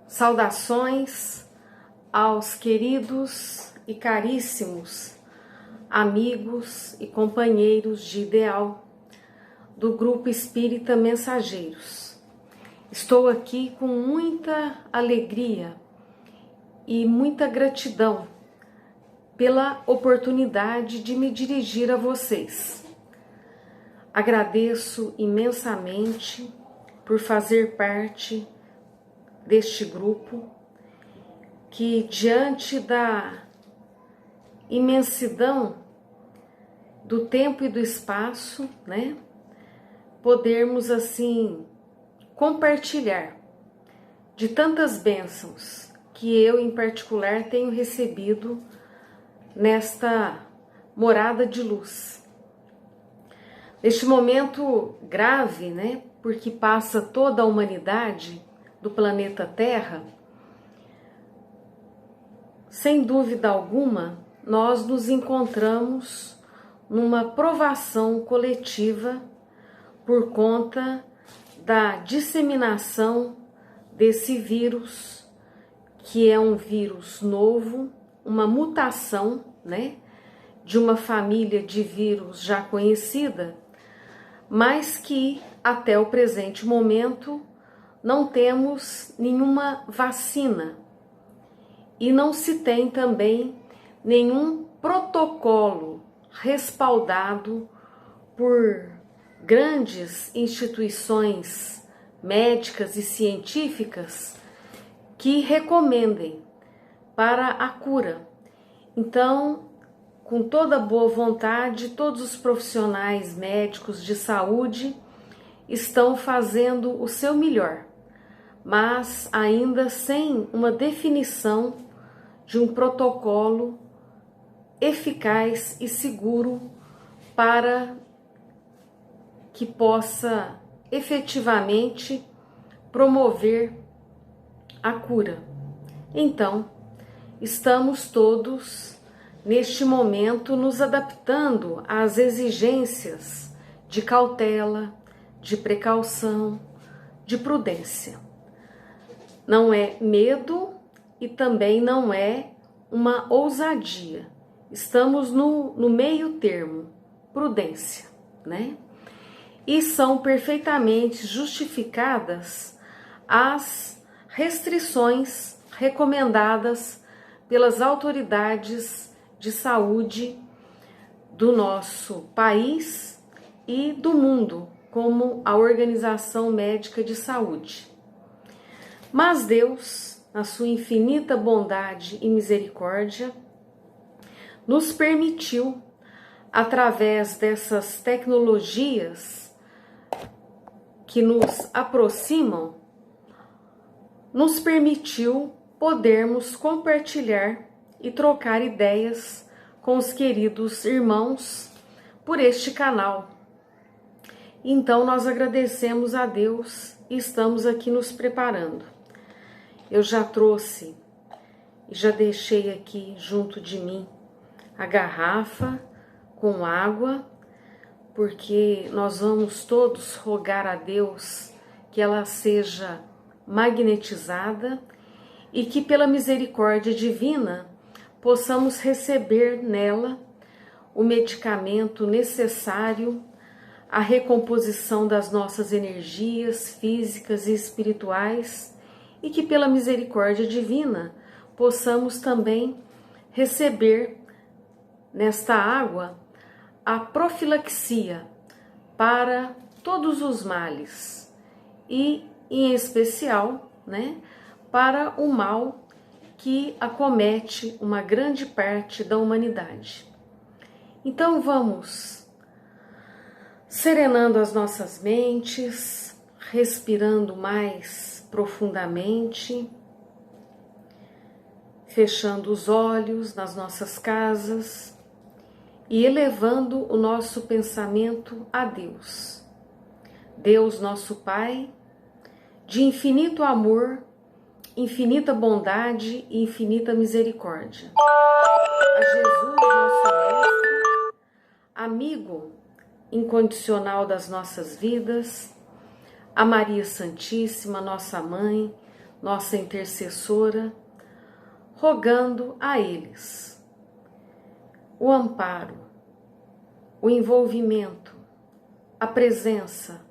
Saudações aos queridos e caríssimos amigos e companheiros de ideal do Grupo Espírita Mensageiros. Estou aqui com muita alegria e muita gratidão pela oportunidade de me dirigir a vocês. Agradeço imensamente por fazer parte deste grupo que, diante da imensidão do tempo e do espaço, podermos assim compartilhar de tantas bênçãos que eu em particular tenho recebido nesta morada de luz. Neste momento grave, porque passa toda a humanidade do planeta Terra, sem dúvida alguma, nós nos encontramos numa provação coletiva por conta da disseminação desse vírus, que é um vírus novo, uma mutação, de uma família de vírus já conhecida, mas que até o presente momento não temos nenhuma vacina e não se tem também nenhum protocolo respaldado por grandes instituições médicas e científicas que recomendem para a cura. Então, com toda boa vontade, todos os profissionais médicos de saúde estão fazendo o seu melhor, mas ainda sem uma definição de um protocolo eficaz e seguro para que possa efetivamente promover a cura. Então, estamos todos neste momento nos adaptando às exigências de cautela, de precaução, de prudência. Não é medo e também não é uma ousadia. Estamos no meio termo, prudência, E são perfeitamente justificadas as restrições recomendadas pelas autoridades de saúde do nosso país e do mundo, como a Organização Médica de Saúde. Mas Deus, na sua infinita bondade e misericórdia, nos permitiu, através dessas tecnologias que nos aproximam, nos permitiu podermos compartilhar e trocar ideias com os queridos irmãos por este canal. Então nós agradecemos a Deus e estamos aqui nos preparando. Eu já trouxe e já deixei aqui junto de mim a garrafa com água, porque nós vamos todos rogar a Deus que ela seja magnetizada e que pela misericórdia divina possamos receber nela o medicamento necessário à recomposição das nossas energias físicas e espirituais e que pela misericórdia divina possamos também receber nesta água a profilaxia para todos os males e, em especial, para o mal que acomete uma grande parte da humanidade. Então vamos serenando as nossas mentes, respirando mais profundamente, fechando os olhos nas nossas casas e elevando o nosso pensamento a Deus. Deus, nosso Pai, de infinito amor, infinita bondade e infinita misericórdia. A Jesus, nosso Mestre, amigo incondicional das nossas vidas, a Maria Santíssima, nossa Mãe, nossa intercessora, rogando a eles o amparo, o envolvimento, a presença,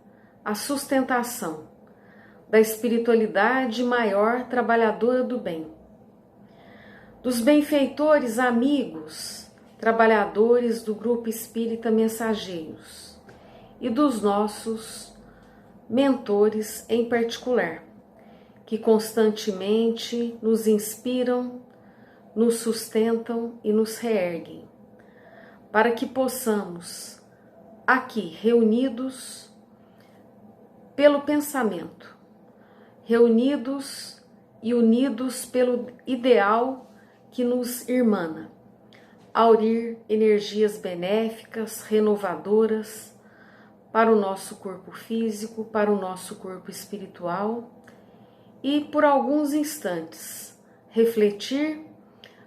a sustentação da espiritualidade maior trabalhadora do bem, dos benfeitores amigos, trabalhadores do Grupo Espírita Mensageiros e dos nossos mentores em particular, que constantemente nos inspiram, nos sustentam e nos reerguem, para que possamos, aqui reunidos pelo pensamento, reunidos e unidos pelo ideal que nos irmana, aurir energias benéficas, renovadoras para o nosso corpo físico, para o nosso corpo espiritual e, por alguns instantes, refletir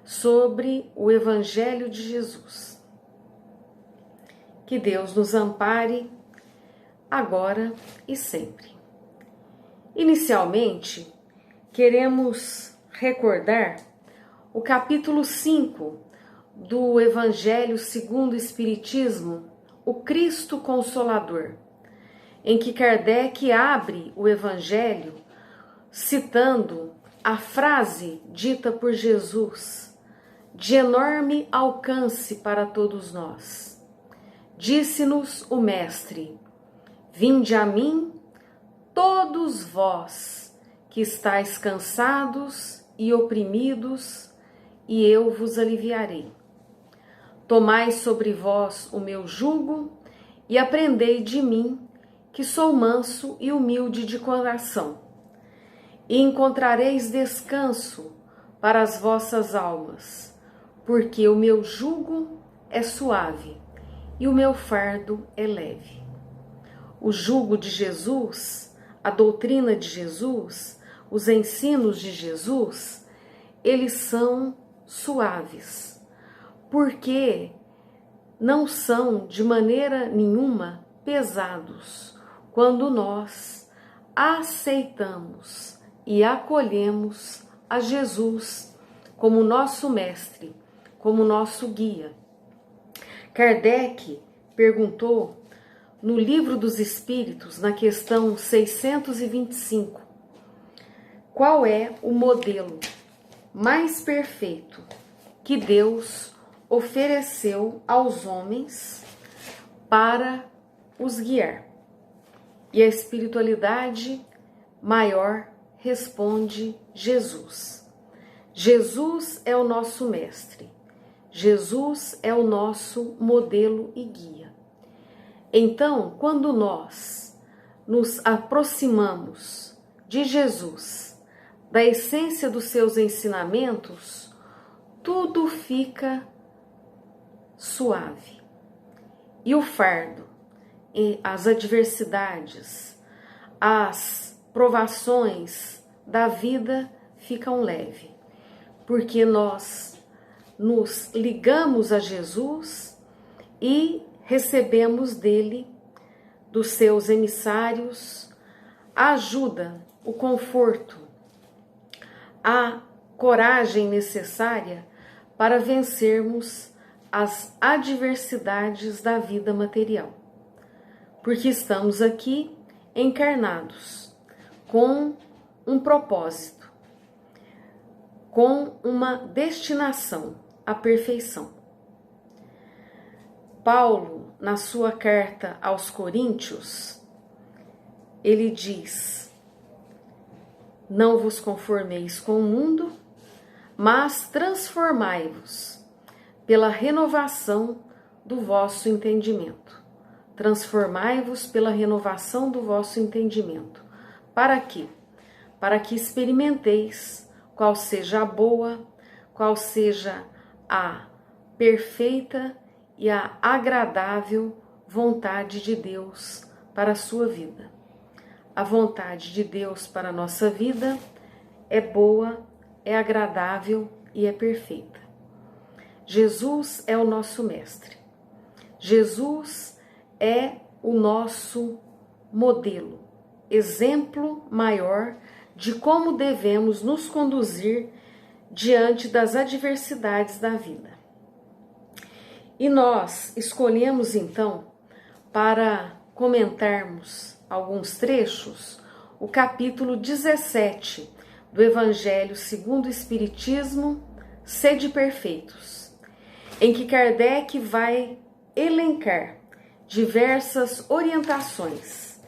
sobre o Evangelho de Jesus. Que Deus nos ampare agora e sempre. Inicialmente, queremos recordar o capítulo 5 do Evangelho segundo o Espiritismo, o Cristo Consolador, em que Kardec abre o Evangelho citando a frase dita por Jesus, de enorme alcance para todos nós. Disse-nos o Mestre: vinde a mim, todos vós que estáis cansados e oprimidos, e eu vos aliviarei. Tomai sobre vós o meu jugo e aprendei de mim, que sou manso e humilde de coração, e encontrareis descanso para as vossas almas, porque o meu jugo é suave e o meu fardo é leve. O jugo de Jesus, a doutrina de Jesus, os ensinos de Jesus, eles são suaves, porque não são de maneira nenhuma pesados quando nós aceitamos e acolhemos a Jesus como nosso mestre, como nosso guia. Kardec perguntou no Livro dos Espíritos, na questão 625, qual é o modelo mais perfeito que Deus ofereceu aos homens para os guiar. E a espiritualidade maior responde Jesus. Jesus é o nosso mestre. Jesus é o nosso modelo e guia. Então, quando nós nos aproximamos de Jesus, da essência dos seus ensinamentos, tudo fica suave. E o fardo, as adversidades, as provações da vida ficam leves, porque nós nos ligamos a Jesus e recebemos dele, dos seus emissários, a ajuda, o conforto, a coragem necessária para vencermos as adversidades da vida material. Porque estamos aqui encarnados com um propósito, com uma destinação, a perfeição. Paulo, na sua carta aos Coríntios, ele diz: não vos conformeis com o mundo, mas transformai-vos pela renovação do vosso entendimento. Transformai-vos pela renovação do vosso entendimento. Para quê? Para que experimenteis qual seja a boa, qual seja a perfeita e a agradável vontade de Deus para a sua vida. A vontade de Deus para a nossa vida é boa, é agradável e é perfeita. Jesus é o nosso mestre. Jesus é o nosso modelo, exemplo maior de como devemos nos conduzir diante das adversidades da vida. E nós escolhemos então, para comentarmos alguns trechos, o capítulo 17 do Evangelho segundo o Espiritismo, Sede Perfeitos, em que Kardec vai elencar diversas orientações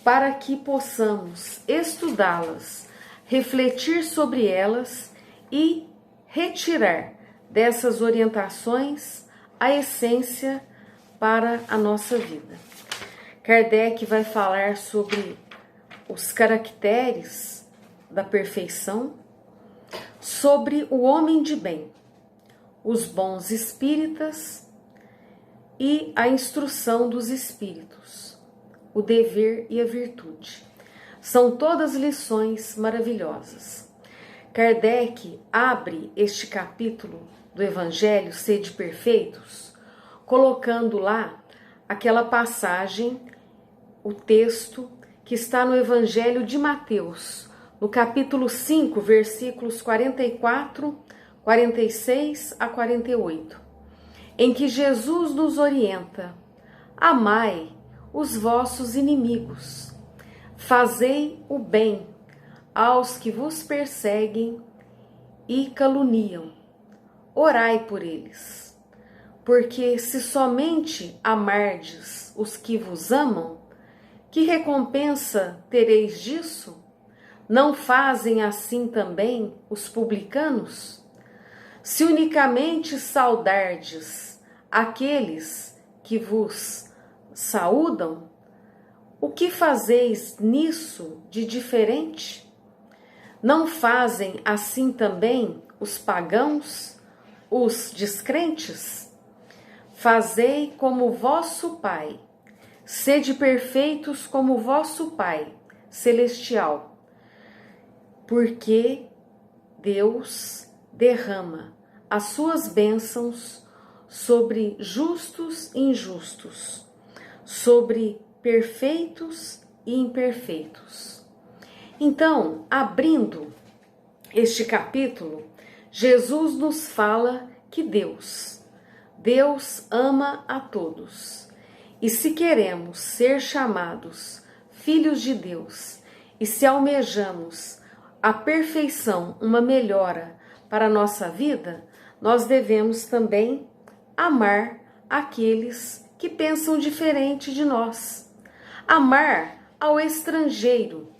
para que possamos estudá-las, refletir sobre elas e retirar dessas orientações a essência para a nossa vida. Kardec vai falar sobre os caracteres da perfeição, sobre o homem de bem, os bons espíritas e a instrução dos espíritos, o dever e a virtude. São todas lições maravilhosas. Kardec abre este capítulo do Evangelho Sede Perfeitos, colocando lá aquela passagem, o texto que está no Evangelho de Mateus, no capítulo 5, versículos 44, 46 a 48, em que Jesus nos orienta: amai os vossos inimigos, fazei o bem aos que vos perseguem e caluniam, orai por eles, porque se somente amardes os que vos amam, que recompensa tereis disso? Não fazem assim também os publicanos? Se unicamente saudardes aqueles que vos saúdam, o que fazeis nisso de diferente? Não fazem assim também os pagãos, os descrentes? Fazei como vosso Pai, sede perfeitos como vosso Pai celestial, porque Deus derrama as suas bênçãos sobre justos e injustos, sobre perfeitos e imperfeitos. Então, abrindo este capítulo, Jesus nos fala que Deus ama a todos. E se queremos ser chamados filhos de Deus e se almejamos a perfeição, uma melhora para a nossa vida, nós devemos também amar aqueles que pensam diferente de nós. Amar ao estrangeiro,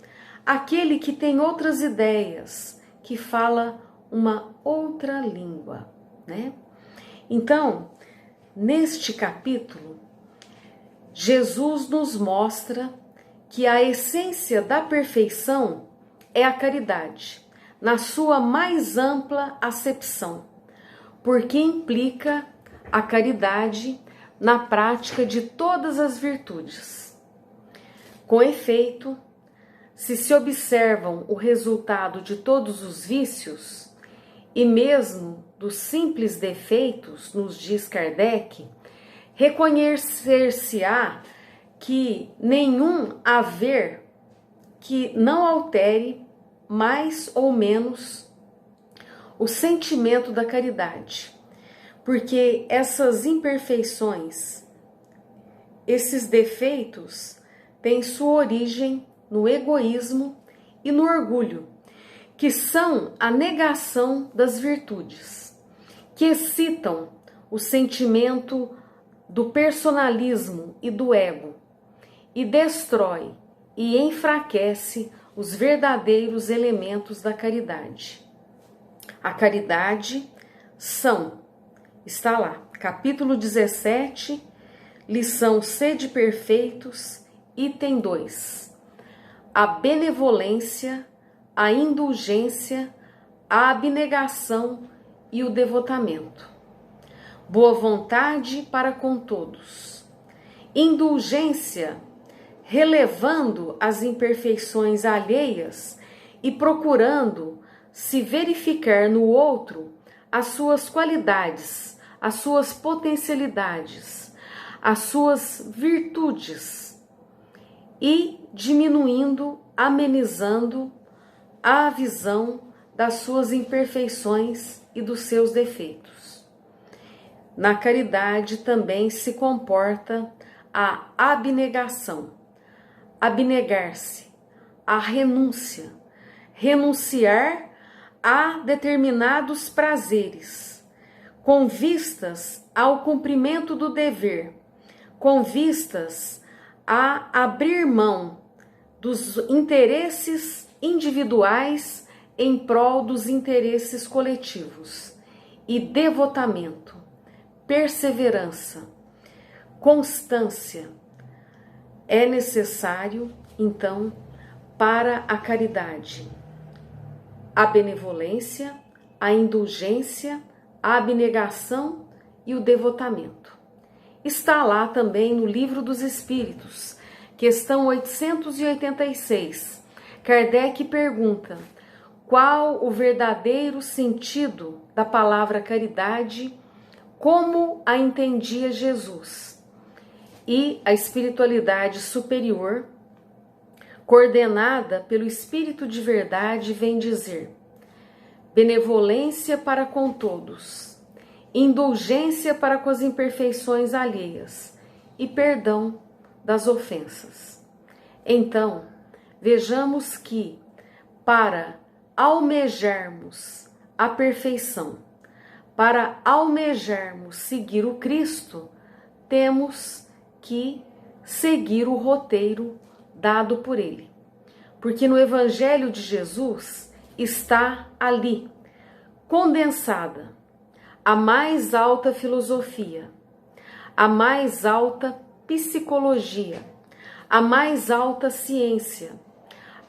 aquele que tem outras ideias, que fala uma outra língua, né? Então, neste capítulo, Jesus nos mostra que a essência da perfeição é a caridade, na sua mais ampla acepção, porque implica a caridade na prática de todas as virtudes. Com efeito, se observam o resultado de todos os vícios, e mesmo dos simples defeitos, nos diz Kardec, reconhecer-se-á que nenhum haver que não altere mais ou menos o sentimento da caridade, porque essas imperfeições, esses defeitos, têm sua origem no egoísmo e no orgulho, que são a negação das virtudes, que excitam o sentimento do personalismo e do ego, e destrói e enfraquece os verdadeiros elementos da caridade. A caridade está lá, capítulo 17, lição Sede Perfeitos, item 2. A benevolência, a indulgência, a abnegação e o devotamento. Boa vontade para com todos. Indulgência, relevando as imperfeições alheias e procurando se verificar no outro as suas qualidades, as suas potencialidades, as suas virtudes, e diminuindo, amenizando a visão das suas imperfeições e dos seus defeitos. Na caridade também se comporta a abnegação, abnegar-se, a renúncia, renunciar a determinados prazeres, com vistas ao cumprimento do dever, com vistas a abrir mão dos interesses individuais em prol dos interesses coletivos, e devotamento, perseverança, constância é necessário, então, para a caridade. A benevolência, a indulgência, a abnegação e o devotamento. Está lá também no Livro dos Espíritos, questão 886. Kardec pergunta: qual o verdadeiro sentido da palavra caridade, como a entendia Jesus? E a espiritualidade superior, coordenada pelo Espírito de Verdade, vem dizer: benevolência para com todos, indulgência para com as imperfeições alheias e perdão das ofensas. Então, vejamos que, para almejarmos a perfeição, para almejarmos seguir o Cristo, temos que seguir o roteiro dado por ele. Porque no Evangelho de Jesus está ali, condensada, a mais alta filosofia, a mais alta psicologia, a mais alta ciência,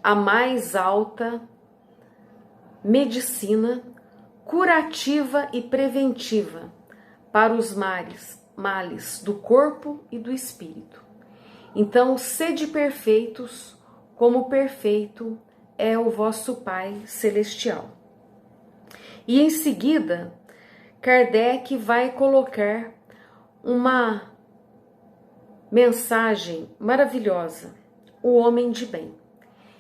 a mais alta medicina curativa e preventiva para os males do corpo e do espírito. Então, sede perfeitos, como perfeito é o vosso Pai Celestial. E em seguida, Kardec vai colocar uma mensagem maravilhosa, o homem de bem,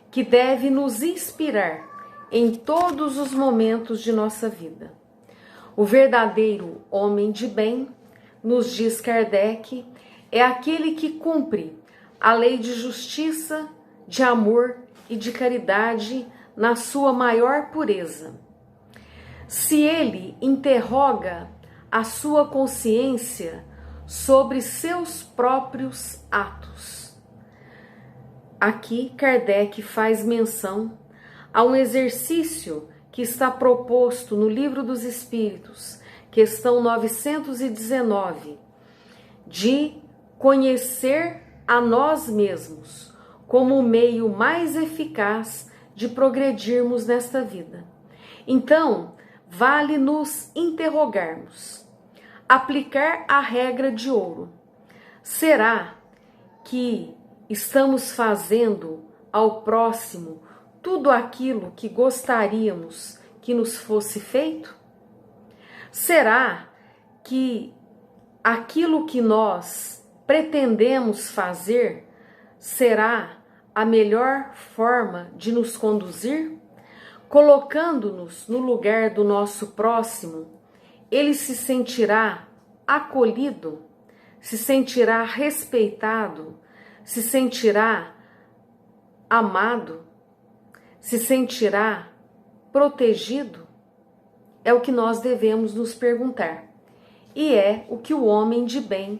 que deve nos inspirar em todos os momentos de nossa vida. O verdadeiro homem de bem, nos diz Kardec, é aquele que cumpre a lei de justiça, de amor e de caridade na sua maior pureza. Se ele interroga a sua consciência sobre seus próprios atos. Aqui Kardec faz menção a um exercício que está proposto no Livro dos Espíritos, questão 919, de conhecer a nós mesmos como o meio mais eficaz de progredirmos nesta vida. Então, vale nos interrogarmos, aplicar a regra de ouro. Será que estamos fazendo ao próximo tudo aquilo que gostaríamos que nos fosse feito? Será que aquilo que nós pretendemos fazer será a melhor forma de nos conduzir? Colocando-nos no lugar do nosso próximo, ele se sentirá acolhido, se sentirá respeitado, se sentirá amado, se sentirá protegido? É o que nós devemos nos perguntar. E é o que o homem de bem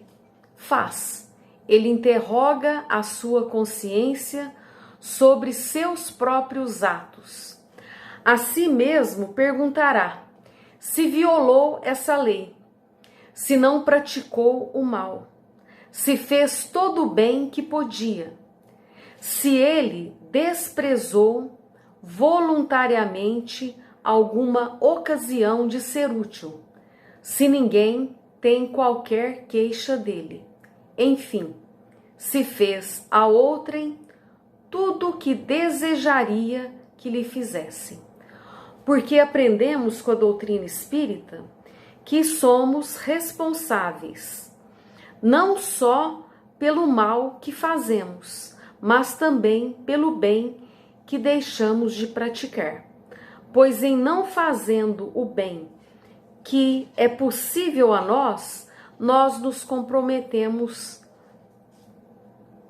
faz. Ele interroga a sua consciência sobre seus próprios atos. A si mesmo perguntará se violou essa lei, se não praticou o mal, se fez todo o bem que podia, se ele desprezou voluntariamente alguma ocasião de ser útil, se ninguém tem qualquer queixa dele. Enfim, se fez a outrem tudo o que desejaria que lhe fizessem. Porque aprendemos com a doutrina espírita que somos responsáveis, não só pelo mal que fazemos, mas também pelo bem que deixamos de praticar, pois em não fazendo o bem que é possível a nós, nós nos comprometemos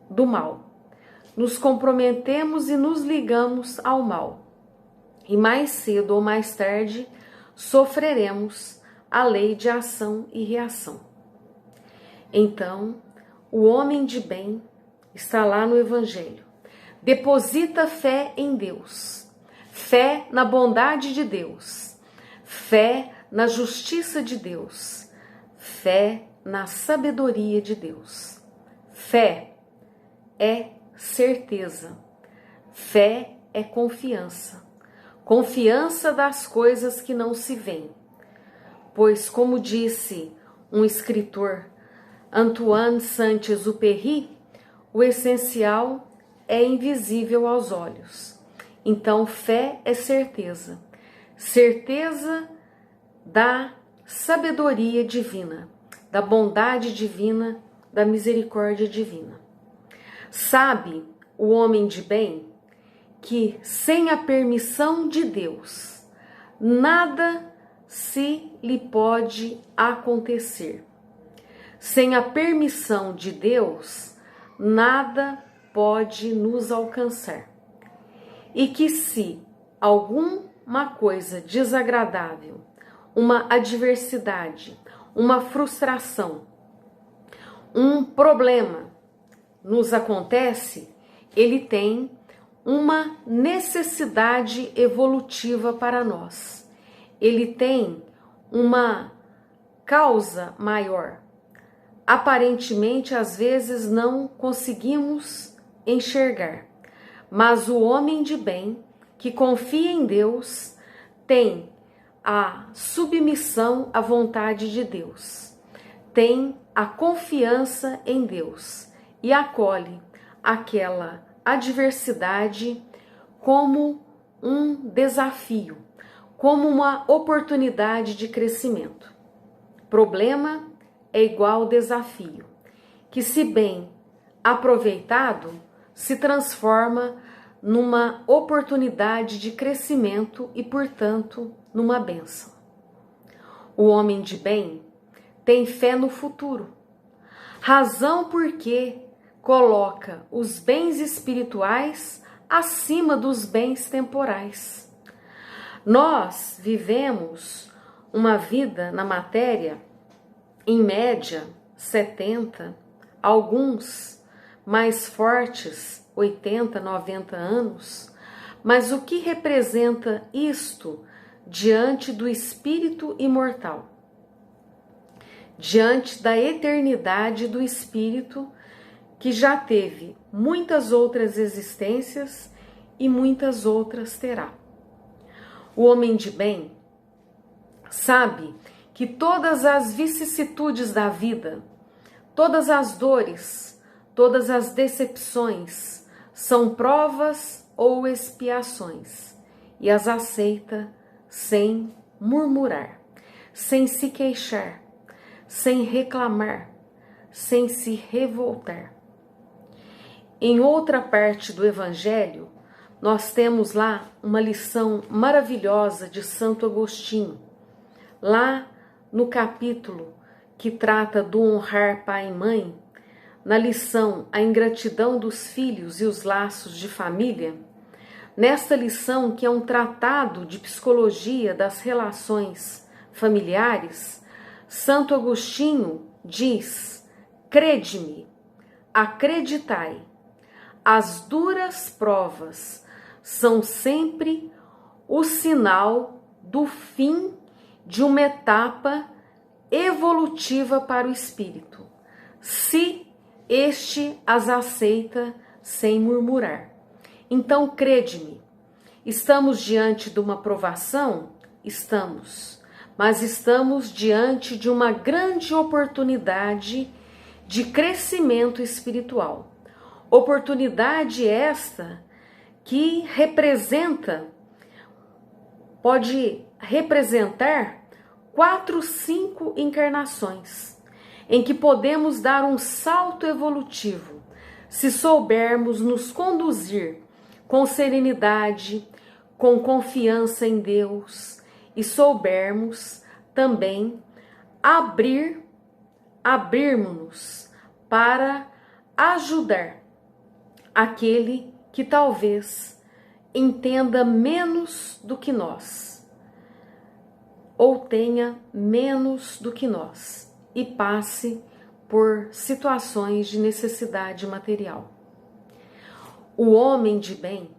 do mal. Nos comprometemos e nos ligamos ao mal. E mais cedo ou mais tarde sofreremos a lei de ação e reação. Então, o homem de bem está lá no Evangelho. Deposita fé em Deus, fé na bondade de Deus, fé na justiça de Deus, fé na sabedoria de Deus. Fé é certeza, fé é confiança, confiança das coisas que não se veem. Pois, como disse um escritor, Antoine Saint-Exupéry, o essencial é invisível aos olhos. Então, fé é certeza, certeza da sabedoria divina, da bondade divina, da misericórdia divina. Sabe o homem de bem que sem a permissão de Deus, nada se lhe pode acontecer. Sem a permissão de Deus, nada pode nos alcançar. E que se alguma coisa desagradável, uma adversidade, uma frustração, um problema nos acontece, ele tem uma necessidade evolutiva para nós. Ele tem uma causa maior. Aparentemente, às vezes, não conseguimos enxergar. Mas o homem de bem, que confia em Deus, tem a submissão à vontade de Deus, tem a confiança em Deus e acolhe aquela adversidade como um desafio, como uma oportunidade de crescimento. Problema é igual desafio, que se bem aproveitado, se transforma numa oportunidade de crescimento e, portanto, numa bênção. O homem de bem tem fé no futuro, razão porque coloca os bens espirituais acima dos bens temporais. Nós vivemos uma vida na matéria, em média, 70, alguns mais fortes, 80, 90 anos, mas o que representa isto diante do espírito imortal? Diante da eternidade do espírito que já teve muitas outras existências e muitas outras terá. O homem de bem sabe que todas as vicissitudes da vida, todas as dores, todas as decepções são provas ou expiações e as aceita sem murmurar, sem se queixar, sem reclamar, sem se revoltar. Em outra parte do Evangelho, nós temos lá uma lição maravilhosa de Santo Agostinho, lá no capítulo que trata do honrar pai e mãe, na lição A Ingratidão dos Filhos e os Laços de Família. Nesta lição, que é um tratado de psicologia das relações familiares, Santo Agostinho diz: crede-me, acreditai, as duras provas são sempre o sinal do fim de uma etapa evolutiva para o espírito, se este as aceita sem murmurar. Então, crede-me, estamos diante de uma provação? Estamos, mas estamos diante de uma grande oportunidade de crescimento espiritual. Oportunidade esta que pode representar 4, 5 encarnações, em que podemos dar um salto evolutivo, se soubermos nos conduzir com serenidade, com confiança em Deus e soubermos também abrirmos-nos para ajudar aquele que talvez entenda menos do que nós ou tenha menos do que nós e passe por situações de necessidade material. O homem de bem,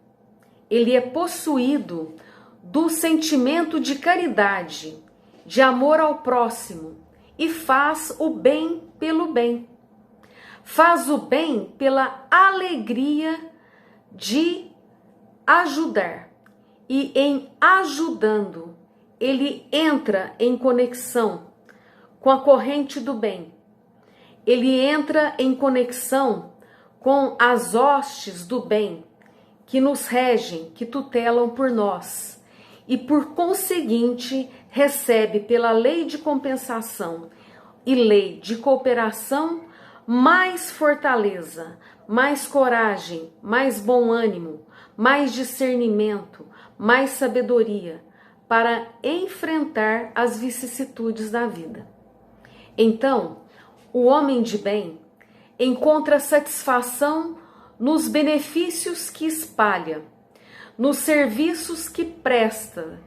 ele é possuído do sentimento de caridade, de amor ao próximo e faz o bem pelo bem. Faz o bem pela alegria de ajudar. E em ajudando, ele entra em conexão com a corrente do bem. Ele entra em conexão com as hostes do bem que nos regem, que tutelam por nós. E por conseguinte, recebe pela lei de compensação e lei de cooperação mais fortaleza, mais coragem, mais bom ânimo, mais discernimento, mais sabedoria para enfrentar as vicissitudes da vida. Então, o homem de bem encontra satisfação nos benefícios que espalha, nos serviços que presta,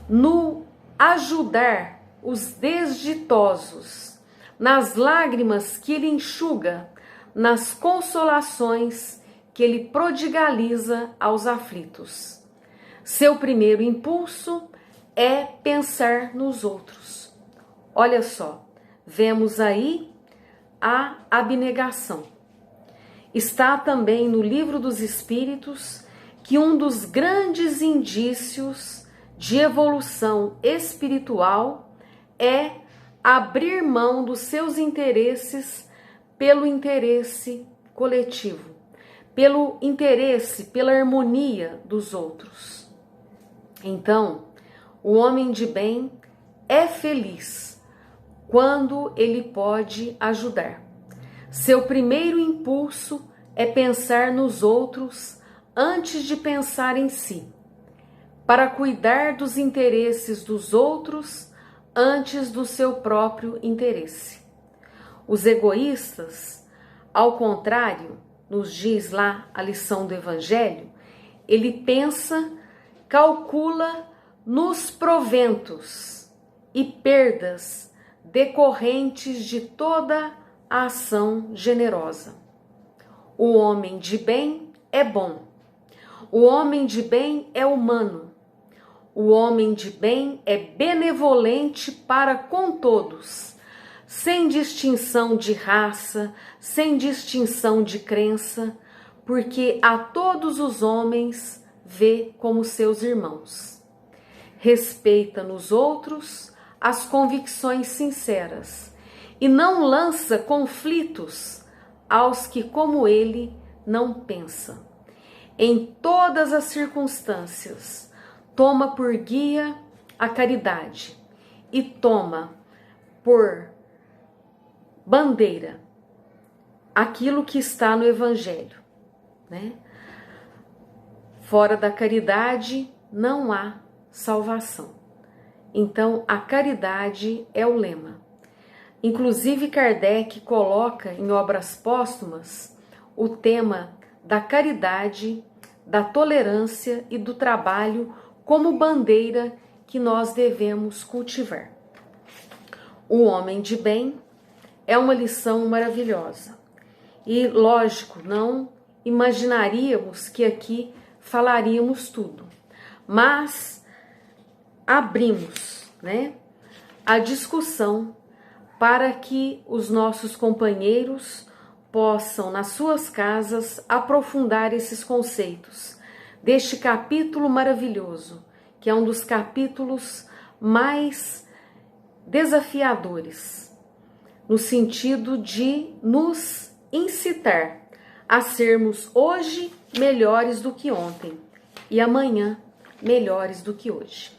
no ajudar os desditosos, nas lágrimas que ele enxuga, nas consolações que ele prodigaliza aos aflitos. Seu primeiro impulso é pensar nos outros. Olha só, vemos aí a abnegação. Está também no Livro dos Espíritos que um dos grandes indícios de evolução espiritual é abrir mão dos seus interesses pelo interesse coletivo, pelo interesse, pela harmonia dos outros. Então, o homem de bem é feliz quando ele pode ajudar. Seu primeiro impulso é pensar nos outros antes de pensar em si, para cuidar dos interesses dos outros antes do seu próprio interesse. Os egoístas, ao contrário, nos diz lá a lição do Evangelho, ele pensa, calcula nos proventos e perdas decorrentes de toda a ação generosa. O homem de bem é bom. O homem de bem é humano. O homem de bem é benevolente para com todos, sem distinção de raça, sem distinção de crença, porque a todos os homens vê como seus irmãos. Respeita nos outros as convicções sinceras e não lança conflitos aos que, como ele, não pensa. Em todas as circunstâncias, toma por guia a caridade e toma por bandeira aquilo que está no Evangelho, né? Fora da caridade não há salvação. Então, a caridade é o lema. Inclusive, Kardec coloca em Obras Póstumas o tema da caridade, da tolerância e do trabalho como bandeira que nós devemos cultivar. O homem de bem é uma lição maravilhosa. E, lógico, não imaginaríamos que aqui falaríamos tudo, mas abrimos, né, a discussão para que os nossos companheiros possam, nas suas casas, aprofundar esses conceitos deste capítulo maravilhoso, que é um dos capítulos mais desafiadores, no sentido de nos incitar a sermos hoje melhores do que ontem e amanhã melhores do que hoje.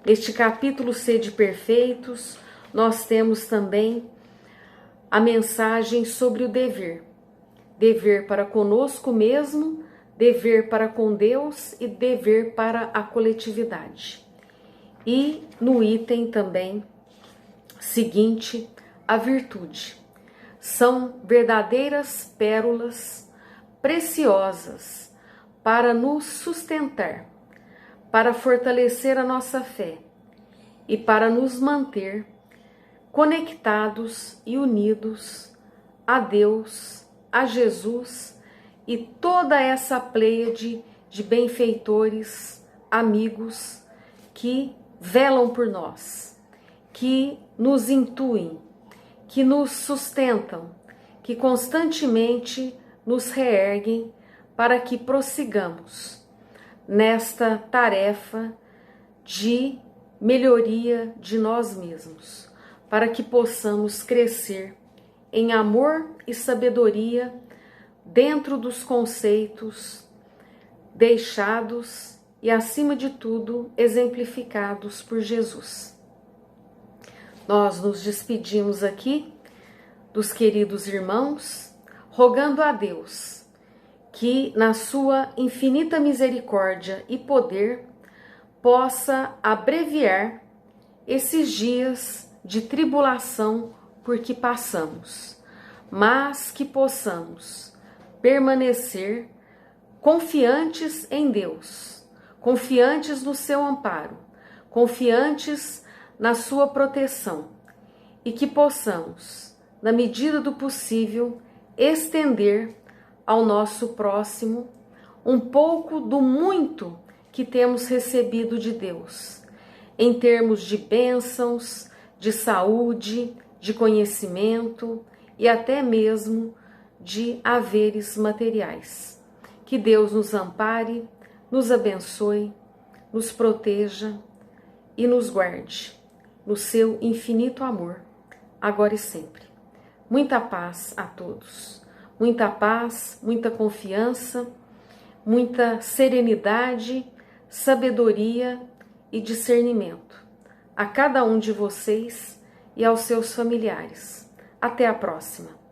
Neste capítulo Sede Perfeitos, nós temos também a mensagem sobre o dever. Dever para conosco mesmo, dever para com Deus e dever para a coletividade. E no item também seguinte, a virtude. São verdadeiras pérolas preciosas para nos sustentar, para fortalecer a nossa fé e para nos manter conectados e unidos a Deus, a Jesus e toda essa pleiade de benfeitores, amigos que velam por nós, que nos intuem, que nos sustentam, que constantemente nos reerguem para que prossigamos nesta tarefa de melhoria de nós mesmos, para que possamos crescer em amor e sabedoria dentro dos conceitos deixados e, acima de tudo, exemplificados por Jesus. Nós nos despedimos aqui dos queridos irmãos, rogando a Deus que, na sua infinita misericórdia e poder, possa abreviar esses dias de tribulação por que passamos, mas que possamos permanecer confiantes em Deus, confiantes no seu amparo, confiantes na sua proteção, e que possamos, na medida do possível, estender ao nosso próximo um pouco do muito que temos recebido de Deus, em termos de bênçãos, de saúde, de conhecimento e até mesmo de haveres materiais. Que Deus nos ampare, nos abençoe, nos proteja e nos guarde no seu infinito amor, agora e sempre. Muita paz a todos, muita paz, muita confiança, muita serenidade, sabedoria e discernimento a cada um de vocês e aos seus familiares. Até a próxima!